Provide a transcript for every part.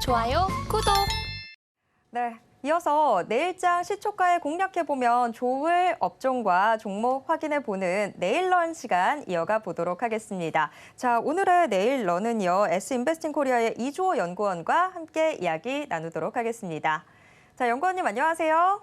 좋아요, 구독. 네, 이어서 내일장 시초가에 공략해보면 좋을 업종과 종목 확인해보는 내일런 시간 이어가 보도록 하겠습니다. 자, 오늘의 내일런은요, S인베스팅 코리아의 이주호 연구원과 함께 이야기 나누도록 하겠습니다. 자, 연구원님 안녕하세요.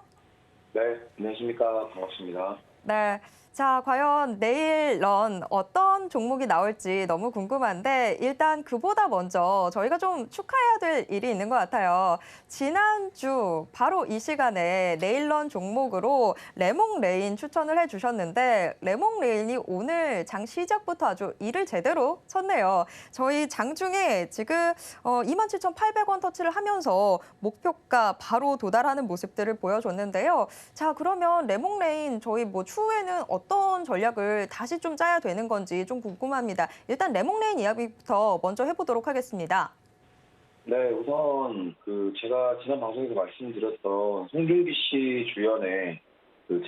네, 안녕하십니까. 반갑습니다. 네. 자, 과연 내일 런 어떤 종목이 나올지 너무 궁금한데 일단 그보다 먼저 저희가 좀 축하해야 될 일이 있는 것 같아요. 지난주 바로 이 시간에 내일 런 종목으로 레몽레인 추천을 해주셨는데 레몽레인이 오늘 장 시작부터 아주 일을 제대로 쳤네요. 저희 장중에 지금 27,800원 터치를 하면서 목표가 바로 도달하는 모습들을 보여줬는데요. 자, 그러면 레몽레인 저희 뭐 추후에는 어떤 전략을 다시 좀 짜야 되는 건지 좀 궁금합니다. 일단 레몽레인 이야기부터 먼저 해보도록 하겠습니다. 네, 우선 제가 지난 방송에서 말씀드렸던 송중기 씨 주연의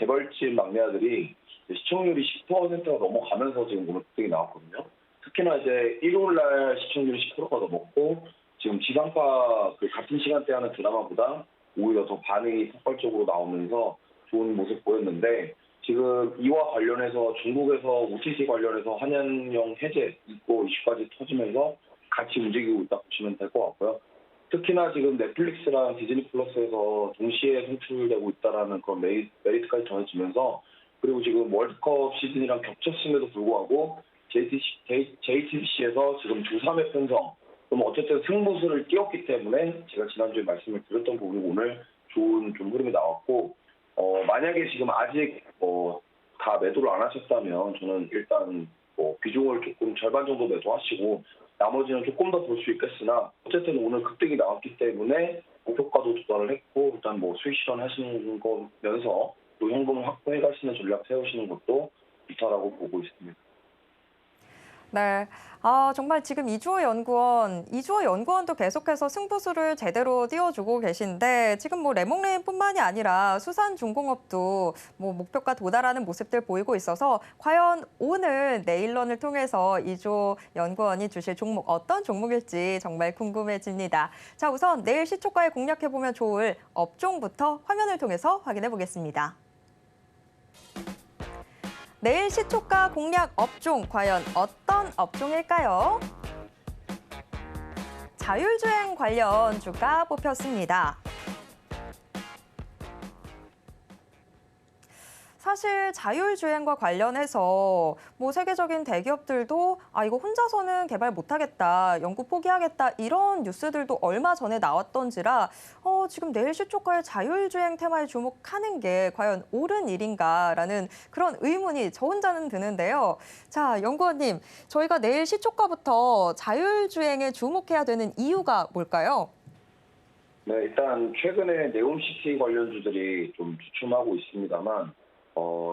재벌집 막내 아들이 시청률이 10%가 넘어가면서 지금 오늘 급등이 나왔거든요. 특히나 이제 일요일 날 시청률이 10%가 넘었고 지금 지상파 같은 시간대 하는 드라마보다 오히려 더 반응이 폭발적으로 나오면서 좋은 모습 보였는데 지금 이와 관련해서 중국에서 OTT 관련해서 한양령 해제 있고 이슈까지 터지면서 같이 움직이고 있다 보시면 될 것 같고요. 특히나 지금 넷플릭스랑 디즈니 플러스에서 동시에 송출되고 있다라는 그런 메리트까지 더해지면서 그리고 지금 월드컵 시즌이랑 겹쳤음에도 불구하고 JTBC에서 지금 주 3회 편성, 그럼 어쨌든 승부수를 띄웠기 때문에 제가 지난주에 말씀을 드렸던 부분이 오늘 좋은 좀 흐름이 나왔고 만약에 지금 아직 다 매도를 안 하셨다면 저는 일단 비중을 조금 절반 정도 매도하시고 나머지는 조금 더 볼 수 있겠으나 어쨌든 오늘 급등이 나왔기 때문에 목표가도 도달을 했고 일단 수익 실현하시는 거면서 또 현금을 확보해 가시는 전략 세우시는 것도 좋다라고 보고 있습니다. 네. 정말 지금 이주호 연구원도 계속해서 승부수를 제대로 띄워주고 계신데 지금 레몽레인뿐만이 아니라 수산중공업도 목표가 도달하는 모습들 보이고 있어서 과연 오늘 내일런을 통해서 이주호 연구원이 주실 종목 어떤 종목일지 정말 궁금해집니다. 자, 우선 내일 시초가에 공략해보면 좋을 업종부터 화면을 통해서 확인해 보겠습니다. 내일 시초가 공략 업종, 과연 어떤 업종일까요? 자율주행 관련 주가 뽑혔습니다. 사실 자율주행과 관련해서 세계적인 대기업들도 이거 혼자서는 개발 못하겠다, 연구 포기하겠다 이런 뉴스들도 얼마 전에 나왔던지라 지금 내일 시초가의 자율주행 테마에 주목하는 게 과연 옳은 일인가라는 그런 의문이 저 혼자는 드는데요. 자, 연구원님, 저희가 내일 시초가부터 자율주행에 주목해야 되는 이유가 뭘까요? 네, 일단 최근에 네옴시티 관련주들이 좀 주춤하고 있습니다만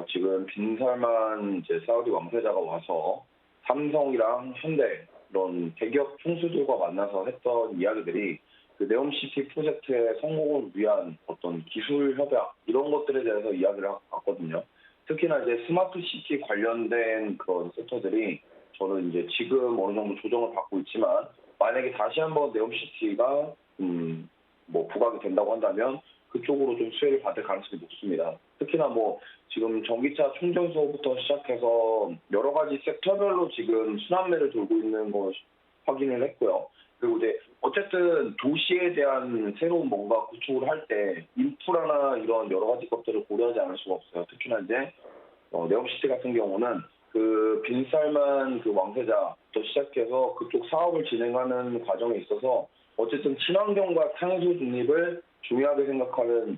지금 빈살만 이제 사우디 왕세자가 와서 삼성이랑 현대 이런 대기업 총수들과 만나서 했던 이야기들이 네옴시티 프로젝트의 성공을 위한 어떤 기술 협약 이런 것들에 대해서 이야기를 했거든요. 특히나 이제 스마트시티 관련된 그런 섹터들이 저는 이제 지금 어느 정도 조정을 받고 있지만 만약에 다시 한번 네옴시티가 부각이 된다고 한다면 그쪽으로 좀 수혜를 받을 가능성이 높습니다. 특히나 지금 전기차 충전소부터 시작해서 여러 가지 섹터별로 지금 순환매를 돌고 있는 것 확인을 했고요. 그리고 이제 어쨌든 도시에 대한 새로운 뭔가 구축을 할 때 인프라나 이런 여러 가지 것들을 고려하지 않을 수가 없어요. 특히나 이제 네옴시티 같은 경우는 빈살만 왕세자부터 시작해서 그쪽 사업을 진행하는 과정에 있어서 어쨌든 친환경과 탄소 중립을 중요하게 생각하는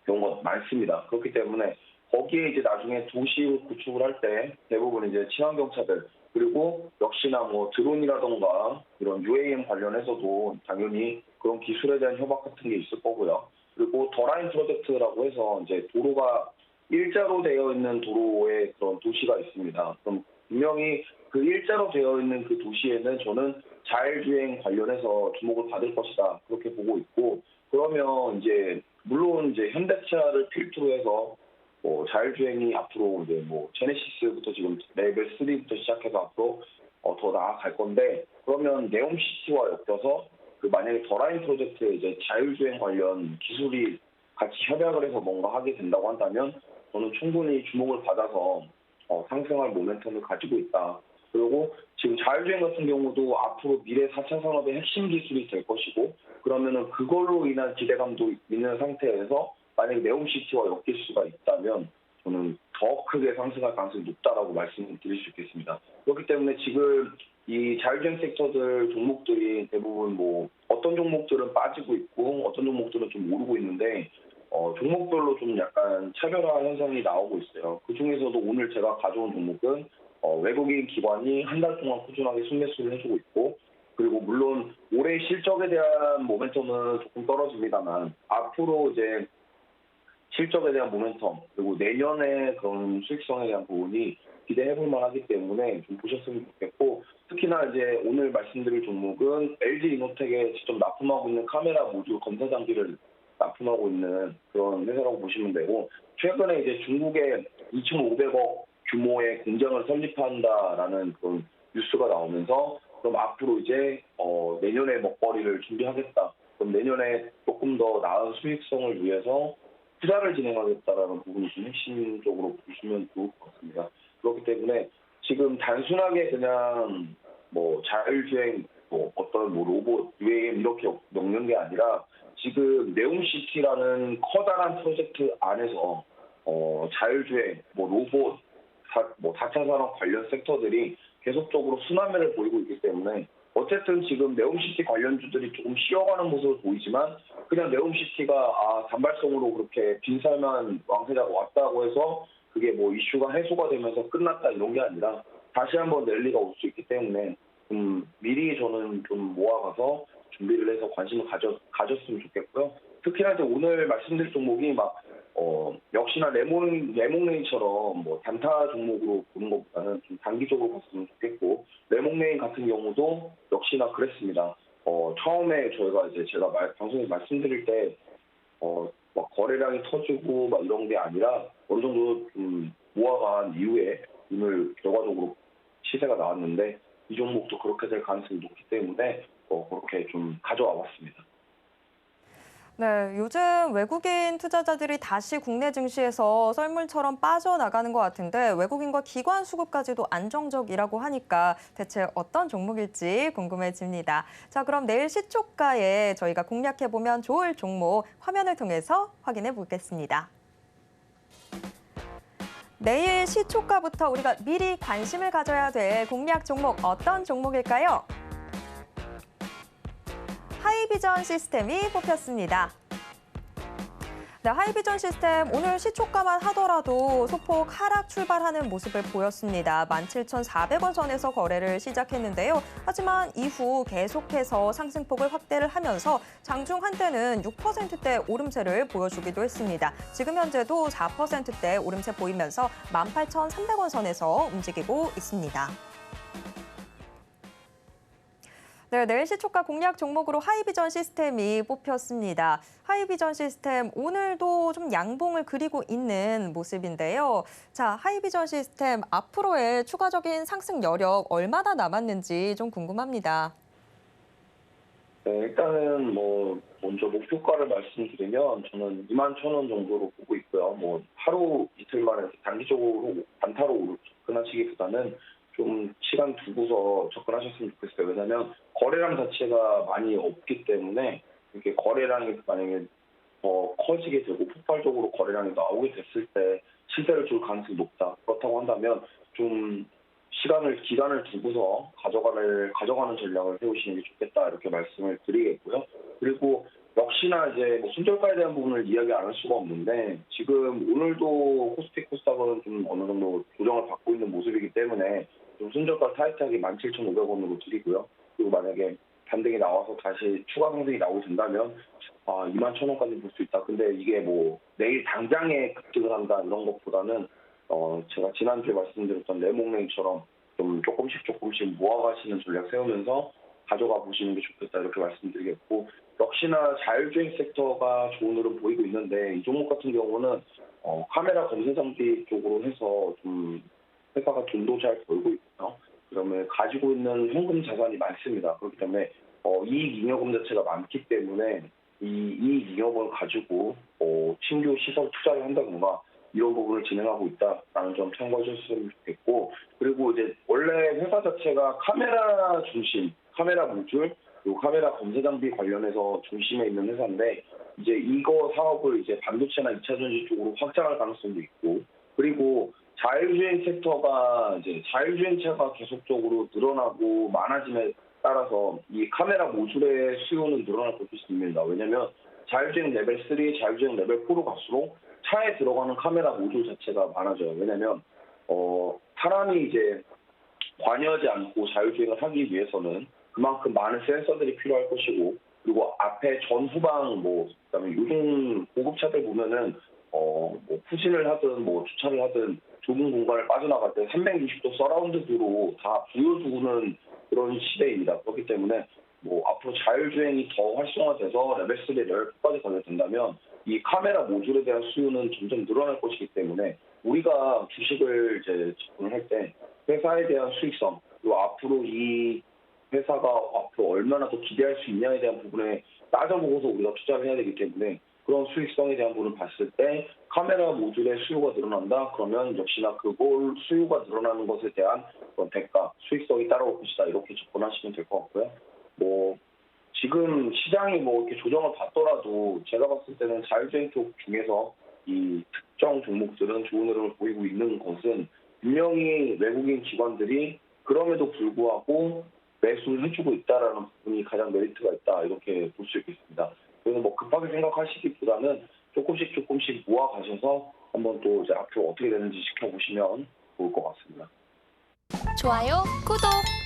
경우가 많습니다. 그렇기 때문에 거기에 이제 나중에 도시 구축을 할 때 대부분 이제 친환경 차들 그리고 역시나 드론이라던가 이런 UAM 관련해서도 당연히 그런 기술에 대한 협약 같은 게 있을 거고요. 그리고 더라인 프로젝트라고 해서 이제 도로가 일자로 되어 있는 도로의 그런 도시가 있습니다. 그럼 분명히 그 일자로 되어 있는 그 도시에는 저는 자율주행 관련해서 주목을 받을 것이다 그렇게 보고 있고 그러면 이제 물론 이제 현대차를 필두로 해서 자율주행이 앞으로 이제 제네시스부터 지금 레벨 3부터 시작해서 앞으로 더 나아갈 건데 그러면 네옴시티와 엮여서 그 만약에 더라인 프로젝트에 이제 자율주행 관련 기술이 같이 협약을 해서 뭔가 하게 된다고 한다면 저는 충분히 주목을 받아서 상승할 모멘텀을 가지고 있다. 그리고 지금 자율주행 같은 경우도 앞으로 미래 4차 산업의 핵심 기술이 될 것이고 그러면은 그걸로 인한 기대감도 있는 상태에서 만약에 네옴시티와 엮일 수가 있다면 저는 더 크게 상승할 가능성이 높다라고 말씀을 드릴 수 있겠습니다. 그렇기 때문에 지금 이 자율주행 섹터들 종목들이 대부분 뭐 어떤 종목들은 빠지고 있고 어떤 종목들은 좀 오르고 있는데 종목별로 좀 약간 차별화 현상이 나오고 있어요. 그 중에서도 오늘 제가 가져온 종목은 외국인 기관이 한 달 동안 꾸준하게 순매수를 해주고 있고 그리고 물론 올해 실적에 대한 모멘텀은 조금 떨어집니다만 앞으로 이제 실적에 대한 모멘텀 그리고 내년에 그런 수익성에 대한 부분이 기대해볼 만하기 때문에 좀 보셨으면 좋겠고 특히나 이제 오늘 말씀드릴 종목은 LG 이노텍에 직접 납품하고 있는 카메라 모듈 검사 장비를 납품하고 있는 그런 회사라고 보시면 되고 최근에 이제 중국에 2,500억 규모의 공장을 설립한다라는 그런 뉴스가 나오면서 그럼 앞으로 이제 내년에 먹거리를 준비하겠다. 그럼 내년에 조금 더 나은 수익성을 위해서 투자를 진행하겠다라는 부분이 좀 핵심적으로 보시면 좋을 것 같습니다. 그렇기 때문에 지금 단순하게 그냥 뭐 자율주행, 뭐 어떤 뭐 로봇, UAM 이렇게 먹는 게 아니라 지금 네옴시티라는 커다란 프로젝트 안에서 자율주행, 뭐 로봇, 뭐 4차 산업 관련 섹터들이 계속적으로 순환매를 보이고 있기 때문에 어쨌든 지금 네옴시티 관련주들이 조금 쉬어가는 모습을 보이지만 그냥 네옴시티가 단발성으로 그렇게 빈살만 왕세자가 왔다고 해서 그게 뭐 이슈가 해소가 되면서 끝났다 이런 게 아니라 다시 한번 랠리가 올 수 있기 때문에 미리 저는 좀 모아가서 준비를 해서 관심을 가졌으면 좋겠고요. 특히나 이제 오늘 말씀드릴 종목이 막 역시나 레몬레인처럼 뭐 단타 종목으로 보는 것보다는 좀 단기적으로 봤으면 좋겠고 레몬레인 같은 경우도 역시나 그랬습니다. 처음에 저희가 이제 제가 방송에 말씀드릴 때 막 거래량이 터지고 막 이런 게 아니라 어느 정도 좀 모아간 이후에 오늘 결과적으로 시세가 나왔는데 이 종목도 그렇게 될 가능성이 높기 때문에 그렇게 좀 가져와 봤습니다. 네, 요즘 외국인 투자자들이 다시 국내 증시에서 썰물처럼 빠져나가는 것 같은데 외국인과 기관 수급까지도 안정적이라고 하니까 대체 어떤 종목일지 궁금해집니다. 자, 그럼 내일 시초가에 저희가 공략해보면 좋을 종목 화면을 통해서 확인해 보겠습니다. 내일 시초가부터 우리가 미리 관심을 가져야 될 공략 종목 어떤 종목일까요? 하이비전 시스템이 뽑혔습니다. 네, 하이비전 시스템 오늘 시초가만 하더라도 소폭 하락 출발하는 모습을 보였습니다. 17,400원 선에서 거래를 시작했는데요. 하지만 이후 계속해서 상승폭을 확대를 하면서 장중 한때는 6%대 오름세를 보여주기도 했습니다. 지금 현재도 4%대 오름세 보이면서 18,300원 선에서 움직이고 있습니다. 네, 내일 시초가 공략 종목으로 하이비전 시스템이 뽑혔습니다. 하이비전 시스템 오늘도 좀 양봉을 그리고 있는 모습인데요. 자, 하이비전 시스템 앞으로의 추가적인 상승 여력 얼마나 남았는지 좀 궁금합니다. 네, 일단은 뭐 먼저 목표가를 말씀드리면 저는 21,000원 정도로 보고 있고요. 뭐 하루 이틀 만에 단기적으로 단타로 접근하시기보다는 좀 시간 두고서 접근하셨으면 좋겠어요. 왜냐하면 거래량 자체가 많이 없기 때문에 이렇게 거래량이 만약에 더 커지게 되고 폭발적으로 거래량이 나오게 됐을 때 시세를 줄 가능성이 높다. 그렇다고 한다면 좀 기간을 두고서 가져가는 전략을 세우시는 게 좋겠다 이렇게 말씀을 드리겠고요. 그리고 역시나 이제 뭐 손절가에 대한 부분을 이야기 안 할 수가 없는데 지금 오늘도 코스피 코스닥은 좀 어느 정도 조정을 받고 있는 모습이기 때문에 좀 손절가 타이트하게 17,500원으로 드리고요. 그리고 만약에 반등이 나와서 다시 추가 상승이 나오게 된다면 21,000원까지 볼 수 있다. 근데 이게 뭐 내일 당장에 급등을 한다 이런 것보다는 제가 지난주에 말씀드렸던 레몬레인처럼 좀 조금씩 모아가시는 전략 세우면서 가져가 보시는 게 좋겠다 이렇게 말씀드리겠고 역시나 자율주행 섹터가 좋은 흐름 보이고 있는데 이 종목 같은 경우는 카메라 검사 장비 쪽으로 해서 좀 회사가 돈도 잘 벌고 있고요. 그러면 가지고 있는 현금 자산이 많습니다. 그렇기 때문에 이익잉여금 자체가 많기 때문에 이 이익잉여금을 가지고 신규 시설 투자를 한다든가 이런 부분을 진행하고 있다라는 점 참고해 주셨으면 좋겠고, 그리고 이제 원래 회사 자체가 카메라 중심, 카메라 모듈, 그리고 카메라 검사 장비 관련해서 중심에 있는 회사인데, 이제 이거 사업을 이제 반도체나 2차 전지 쪽으로 확장할 가능성도 있고, 그리고 자율주행 섹터가 이제 자율주행차가 계속적으로 늘어나고 많아짐에 따라서 이 카메라 모듈의 수요는 늘어날 것도 있습니다. 왜냐하면 자율주행 레벨 3, 자율주행 레벨 4로 갈수록 차에 들어가는 카메라 모듈 자체가 많아져요. 왜냐하면 사람이 이제 관여하지 않고 자율주행을 하기 위해서는 그만큼 많은 센서들이 필요할 것이고, 그리고 앞에 전후방 그다음에 요즘 고급차들 보면은 뭐 후진을 하든 뭐 주차를 하든 좁은 공간을 빠져나갈 때 360도 서라운드 뷰로 다 보여주는 그런 시대입니다. 그렇기 때문에 앞으로 자율주행이 더 활성화돼서 레벨 3, 레벨 4까지 가게 된다면 이 카메라 모듈에 대한 수요는 점점 늘어날 것이기 때문에 우리가 주식을 이제 접근을 할 때 회사에 대한 수익성, 그리고 앞으로 이 회사가 앞으로 얼마나 더 기대할 수 있냐에 대한 부분에 따져보고서 우리가 투자를 해야 되기 때문에, 그런 수익성에 대한 부분을 봤을 때 카메라 모듈의 수요가 늘어난다 그러면 역시나 그걸 수요가 늘어나는 것에 대한 그런 대가, 수익성이 따라올 것이다, 이렇게 접근하시면 될 것 같고요. 지금 시장이 이렇게 조정을 받더라도 제가 봤을 때는 자율주행 쪽 중에서 이 특정 종목들은 좋은 흐름을 보이고 있는 것은 분명히 외국인 기관들이 그럼에도 불구하고 매수를 해주고 있다라는 부분이 가장 메리트가 있다, 이렇게 볼 수 있겠습니다. 그래서 급하게 생각하시기보다는 조금씩 모아 가셔서 한번 또 이제 앞으로 어떻게 되는지 지켜보시면 좋을 것 같습니다. 좋아요, 구독!